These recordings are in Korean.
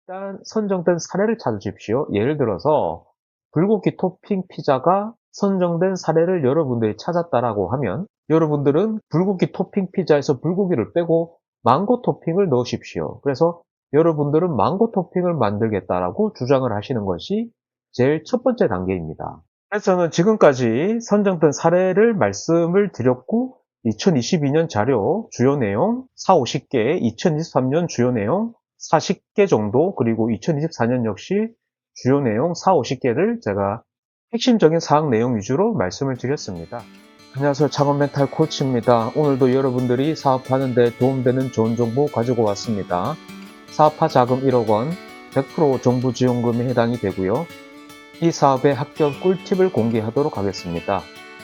일단 선정된 사례를 찾으십시오. 예를 들어서 불고기 토핑 피자가 선정된 사례를 여러분들이 찾았다라고 하면 여러분들은 불고기 토핑 피자에서 불고기를 빼고 망고 토핑을 넣으십시오. 그래서 여러분들은 망고 토핑을 만들겠다라고 주장을 하시는 것이 제일 첫 번째 단계입니다. 그래서 저는 지금까지 선정된 사례를 말씀을 드렸고 2022년 자료 주요 내용 40, 50개, 2023년 주요 내용 40개 정도, 그리고 2024년 역시 주요 내용 40, 50개를 제가 핵심적인 사항 내용 위주로 말씀을 드렸습니다. 안녕하세요. 창업 멘탈 코치입니다. 오늘도 여러분들이 사업하는 데 도움되는 좋은 정보 가지고 왔습니다. 사업화 자금 1억 원, 100% 정부 지원금에 해당이 되고요. 이 사업의 합격 꿀팁을 공개하도록 하겠습니다.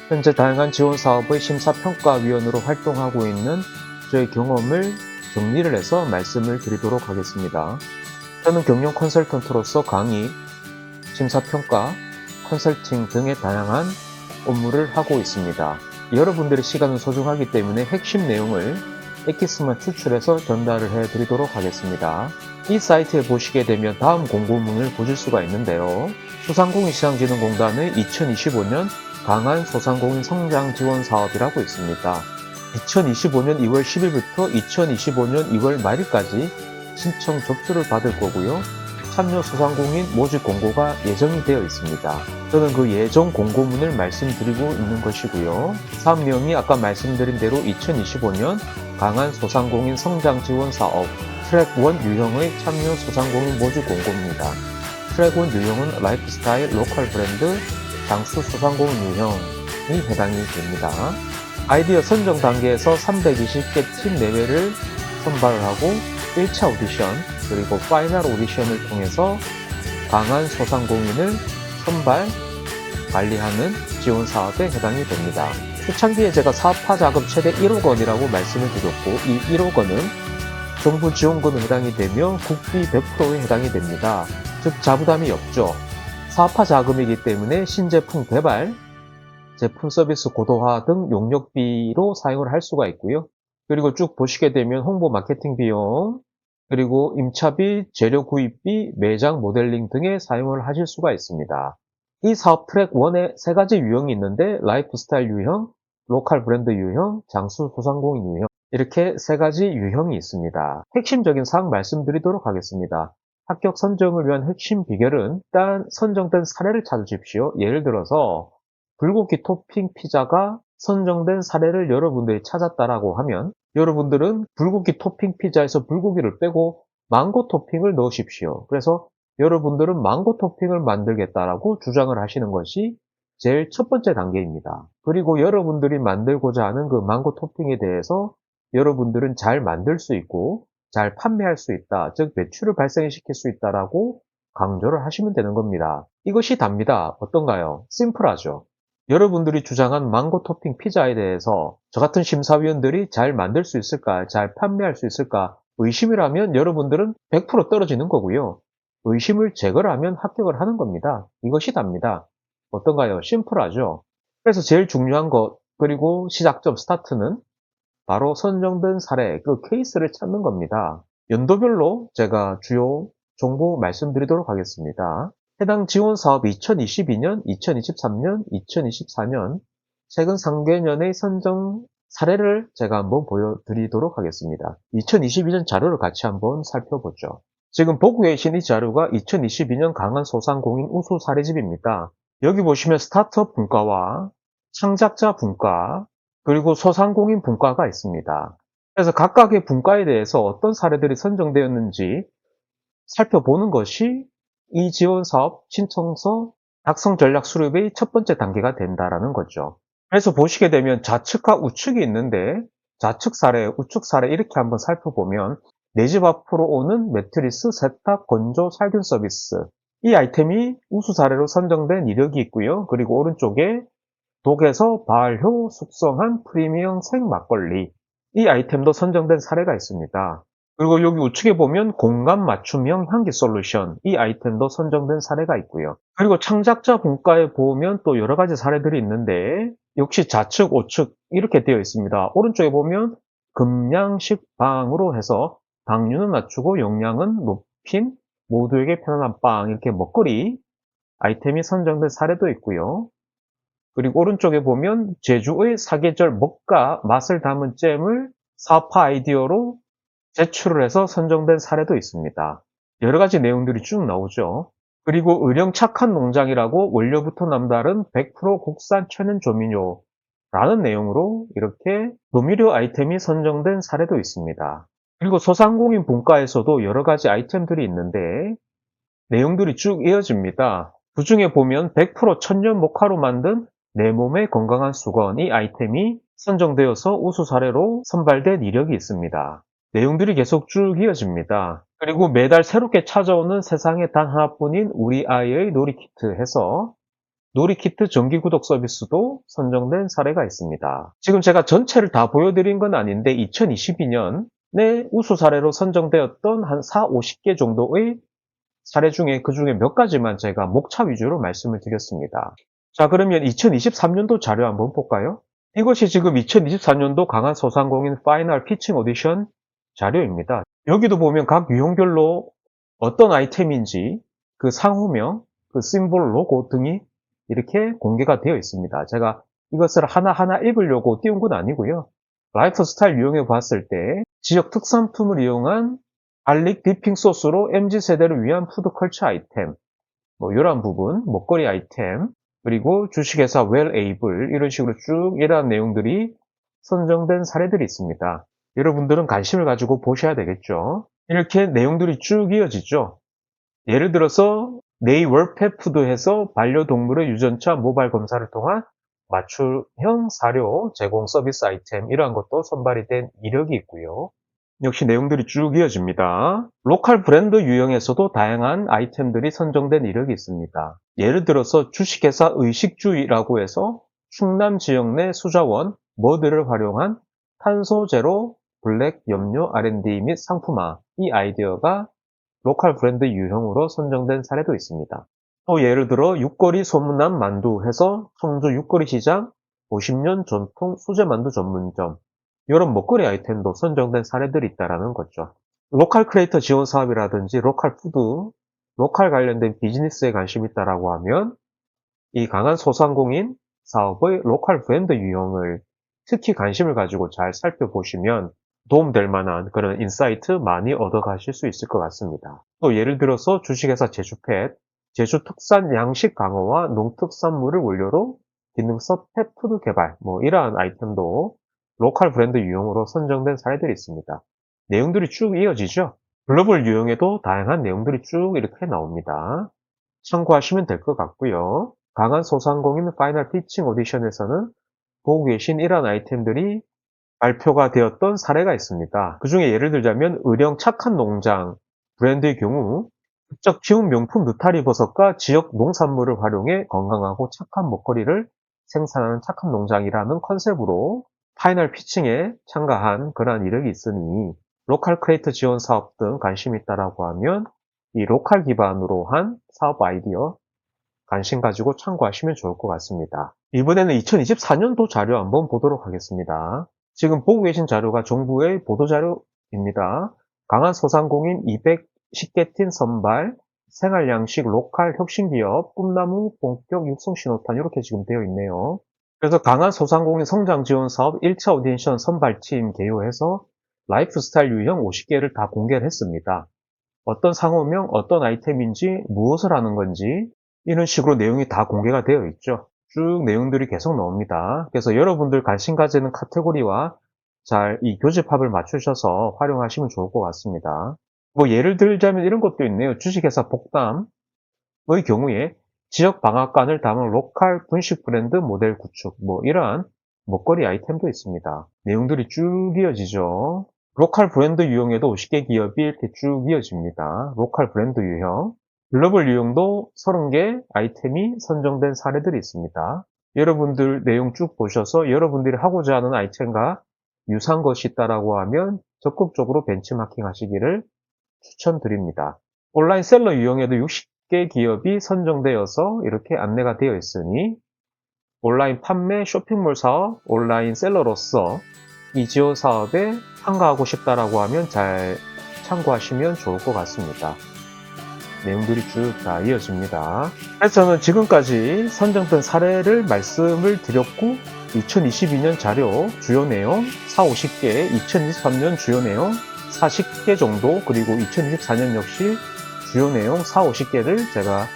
현재 다양한 지원 사업의 심사평가위원으로 활동하고 있는 저의 경험을 정리를 해서 말씀을 드리도록 하겠습니다. 저는 경영 컨설턴트로서 강의, 심사평가, 컨설팅 등의 다양한 업무를 하고 있습니다. 여러분들의 시간은 소중하기 때문에 핵심 내용을 엑기스만 추출해서 전달을 해드리도록 하겠습니다. 이 사이트에 보시게 되면 다음 공고문을 보실 수가 있는데요. 소상공인시장진흥공단의 2025년 강한 소상공인 성장 지원 사업이라고 있습니다. 2025년 2월 10일부터 2025년 2월 말일까지 신청 접수를 받을 거고요. 참여 소상공인 모집 공고가 예정이 되어 있습니다. 저는 그 예정 공고문을 말씀드리고 있는 것이고요. 사업명이 아까 말씀드린 대로 2025년 강한 소상공인 성장 지원 사업 트랙 1 유형의 참여 소상공인 모집 공고입니다. 트랙 1 유형은 라이프스타일, 로컬 브랜드, 장수 소상공인 유형이 해당이 됩니다. 아이디어 선정 단계에서 320개 팀 내외를 선발을 하고 1차 오디션 그리고 파이널 오디션을 통해서 강한 소상공인을 선발, 관리하는 지원 사업에 해당이 됩니다. 초창기에 제가 사업화 자금 최대 1억 원이라고 말씀을 드렸고 이 1억 원은 정부 지원금에 해당이 되며 국비 100%에 해당이 됩니다. 즉 자부담이 없죠. 사업화 자금이기 때문에 신제품 개발, 제품 서비스 고도화 등 용역비로 사용을 할 수가 있고요. 그리고 쭉 보시게 되면 홍보 마케팅 비용, 그리고 임차비, 재료 구입비, 매장 모델링 등에 사용을 하실 수가 있습니다. 이 사업 트랙 1에 세 가지 유형이 있는데 라이프스타일 유형, 로컬 브랜드 유형, 장수 소상공인 유형 이렇게 세 가지 유형이 있습니다. 핵심적인 사항 말씀드리도록 하겠습니다. 합격 선정을 위한 핵심 비결은 일단 선정된 사례를 찾으십시오. 예를 들어서 불고기 토핑 피자가 선정된 사례를 여러분들이 찾았다라고 하면 여러분들은 불고기 토핑 피자에서 불고기를 빼고 망고 토핑을 넣으십시오. 그래서 여러분들은 망고 토핑을 만들겠다라고 주장을 하시는 것이 제일 첫 번째 단계입니다. 그리고 여러분들이 만들고자 하는 그 망고 토핑에 대해서 여러분들은 잘 만들 수 있고 잘 판매할 수 있다, 즉 매출을 발생시킬 수 있다라고 강조를 하시면 되는 겁니다. 이것이 답니다. 어떤가요? 심플하죠. 여러분들이 주장한 망고 토핑 피자에 대해서 저 같은 심사위원들이 잘 만들 수 있을까, 잘 판매할 수 있을까 의심이라면 여러분들은 100% 떨어지는 거고요. 의심을 제거를 하면 합격을 하는 겁니다. 이것이 답니다. 어떤가요? 심플하죠? 그래서 제일 중요한 것, 그리고 시작점 스타트는 바로 선정된 사례, 그 케이스를 찾는 겁니다. 연도별로 제가 주요 정보 말씀드리도록 하겠습니다. 해당 지원 사업 2022년, 2023년, 2024년 최근 3개년의 선정 사례를 제가 한번 보여드리도록 하겠습니다. 2022년 자료를 같이 한번 살펴보죠. 지금 보고 계신 이 자료가 2022년 강한 소상공인 우수 사례집입니다. 여기 보시면 스타트업 분과와 창작자 분과 그리고 소상공인 분과가 있습니다. 그래서 각각의 분과에 대해서 어떤 사례들이 선정되었는지 살펴보는 것이 이 지원 사업 신청서 작성 전략 수립의 첫 번째 단계가 된다라는 거죠. 그래서 보시게 되면 좌측과 우측이 있는데 좌측 사례, 우측 사례 이렇게 한번 살펴보면 내 집 앞으로 오는 매트리스, 세탁, 건조, 살균 서비스 이 아이템이 우수 사례로 선정된 이력이 있고요. 그리고 오른쪽에 독에서 발효 숙성한 프리미엄 생 막걸리 이 아이템도 선정된 사례가 있습니다. 그리고 여기 우측에 보면 공간 맞춤형 향기 솔루션 이 아이템도 선정된 사례가 있고요. 그리고 창작자 분과에 보면 또 여러 가지 사례들이 있는데 역시 좌측, 우측 이렇게 되어 있습니다. 오른쪽에 보면 금양식 방으로 해서 당류는 낮추고 용량은 높인 모두에게 편안한 빵, 이렇게 먹거리 아이템이 선정된 사례도 있고요. 그리고 오른쪽에 보면 제주의 사계절 먹과 맛을 담은 잼을 사업화 아이디어로 제출을 해서 선정된 사례도 있습니다. 여러 가지 내용들이 쭉 나오죠. 그리고 의령 착한 농장이라고 원료부터 남다른 100% 국산 천연 조미료라는 내용으로 이렇게 조미료 아이템이 선정된 사례도 있습니다. 그리고 소상공인 분과에서도 여러 가지 아이템들이 있는데 내용들이 쭉 이어집니다. 그 중에 보면 100% 천연 목화로 만든 내 몸의 건강한 수건, 이 아이템이 선정되어서 우수 사례로 선발된 이력이 있습니다. 내용들이 계속 쭉 이어집니다. 그리고 매달 새롭게 찾아오는 세상에 단 하나뿐인 우리 아이의 놀이키트 해서 놀이키트 정기구독 서비스도 선정된 사례가 있습니다. 지금 제가 전체를 다 보여드린 건 아닌데 2022년에 우수 사례로 선정되었던 한 4, 50개 정도의 사례 중에 그 중에 몇 가지만 제가 목차 위주로 말씀을 드렸습니다. 자, 그러면 2023년도 자료 한번 볼까요? 이것이 지금 2024년도 강한소상공인 파이널 피칭 오디션 자료입니다. 여기도 보면 각 유형별로 어떤 아이템인지 그 상호명, 그 심볼, 로고 등이 이렇게 공개가 되어 있습니다. 제가 이것을 하나하나 읽으려고 띄운 건 아니고요. 라이프 스타일 유형에 봤을 때 지역 특산품을 이용한 갈릭 디핑 소스로 MZ세대를 위한 푸드컬처 아이템, 이런 부분, 먹거리 아이템, 그리고 주식회사 웰에이블, 이런 식으로 쭉 이러한 내용들이 선정된 사례들이 있습니다. 여러분들은 관심을 가지고 보셔야 되겠죠. 이렇게 내용들이 쭉 이어지죠. 예를 들어서 네이월펫푸드에서 반려동물의 유전자 모바일 검사를 통한 맞춤형 사료 제공 서비스 아이템, 이러한 것도 선발이 된 이력이 있고요. 역시 내용들이 쭉 이어집니다. 로컬 브랜드 유형에서도 다양한 아이템들이 선정된 이력이 있습니다. 예를 들어서 주식회사 의식주의라고 해서 충남 지역 내 수자원, 머드를 활용한 탄소 제로 블랙 염료 R&D 및 상품화, 이 아이디어가 로컬 브랜드 유형으로 선정된 사례도 있습니다. 또 예를 들어 육거리 소문난 만두 해서 청주 육거리 시장 50년 전통 수제 만두 전문점, 이런 먹거리 아이템도 선정된 사례들이 있다는 거죠. 로컬 크리에이터 지원 사업이라든지 로컬 푸드, 로컬 관련된 비즈니스에 관심 있다라고 하면 이 강한 소상공인 사업의 로컬 브랜드 유형을 특히 관심을 가지고 잘 살펴보시면 도움될 만한 그런 인사이트 많이 얻어가실 수 있을 것 같습니다. 또 예를 들어서 주식회사 제주펫, 제주 특산 양식 강어와 농특산물을 원료로 기능성 펫푸드 개발, 이러한 아이템도 로컬 브랜드 유형으로 선정된 사례들이 있습니다. 내용들이 쭉 이어지죠. 글로벌 유형에도 다양한 내용들이 쭉 이렇게 나옵니다. 참고하시면 될 것 같고요. 강한 소상공인 파이널 피칭 오디션에서는 보고 계신 이런 아이템들이 발표가 되었던 사례가 있습니다. 그 중에 예를 들자면 의령 착한 농장 브랜드의 경우 직접 키운 명품 느타리 버섯과 지역 농산물을 활용해 건강하고 착한 먹거리를 생산하는 착한 농장이라는 컨셉으로 파이널 피칭에 참가한 그러한 이력이 있으니 로컬 크리에이터 지원 사업 등 관심 있다라고 하면 이 로컬 기반으로 한 사업 아이디어 관심 가지고 참고하시면 좋을 것 같습니다. 이번에는 2024년도 자료 한번 보도록 하겠습니다. 지금 보고 계신 자료가 정부의 보도자료입니다. 강한 소상공인 210개 팀 선발, 생활양식 로컬 혁신기업, 꿈나무 본격 육성 신호탄, 이렇게 지금 되어 있네요. 그래서 강한 소상공인 성장 지원 사업 1차 오디션 선발팀 개요해서 라이프스타일 유형 50개를 다 공개를 했습니다. 어떤 상호명, 어떤 아이템인지, 무엇을 하는 건지, 이런 식으로 내용이 다 공개가 되어 있죠. 쭉 내용들이 계속 나옵니다. 그래서 여러분들 관심 가지는 카테고리와 잘 이 교집합을 맞추셔서 활용하시면 좋을 것 같습니다. 예를 들자면 이런 것도 있네요. 주식회사 복담의 경우에 지역 방앗간을 담은 로컬 분식 브랜드 모델 구축, 이러한 먹거리 아이템도 있습니다. 내용들이 쭉 이어지죠. 로컬 브랜드 유형에도 50개 기업이 이렇게 쭉 이어집니다. 로컬 브랜드 유형. 글로벌 유형도 30개 아이템이 선정된 사례들이 있습니다. 여러분들 내용 쭉 보셔서 여러분들이 하고자 하는 아이템과 유사한 것이 있다라고 하면 적극적으로 벤치마킹 하시기를 추천드립니다. 온라인 셀러 유형에도 60개 기업이 선정되어서 이렇게 안내가 되어 있으니 온라인 판매 쇼핑몰 사업, 온라인 셀러로서 이 지원 사업에 참가하고 싶다라고 하면 잘 참고하시면 좋을 것 같습니다. 내용들이 쭉 다 이어집니다. 그래서 저는 지금까지 선정된 사례를 말씀을 드렸고 2022년 자료 주요 내용 40-50개, 2023년 주요 내용 40개 정도, 그리고 2024년 역시 주요 내용 40-50개를 제가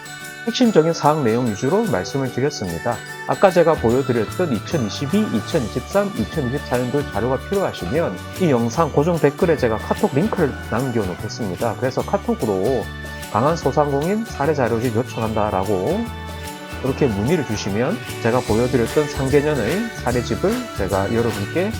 핵심적인 사항 내용 위주로 말씀을 드렸습니다. 아까 제가 보여드렸던 2022, 2023, 2024년도 자료가 필요하시면 이 영상 고정 댓글에 제가 카톡 링크를 남겨놓겠습니다. 그래서 카톡으로 강한 소상공인 사례 자료집 요청한다라고 그렇게 문의를 주시면 제가 보여드렸던 3개년의 사례집을 제가 여러분께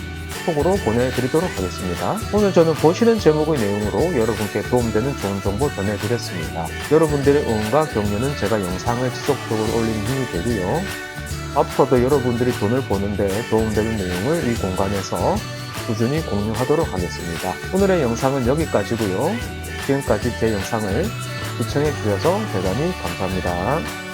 톡으로 보내드리도록 하겠습니다. 오늘 저는 보시는 제목의 내용으로 여러분께 도움되는 좋은 정보 전해드렸습니다. 여러분들의 응원과 격려는 제가 영상을 지속적으로 올리는 힘이 되고요. 앞으로도 여러분들이 돈을 버는데 도움되는 내용을 이 공간에서 꾸준히 공유하도록 하겠습니다. 오늘의 영상은 여기까지고요. 지금까지 제 영상을 시청해 주셔서 대단히 감사합니다.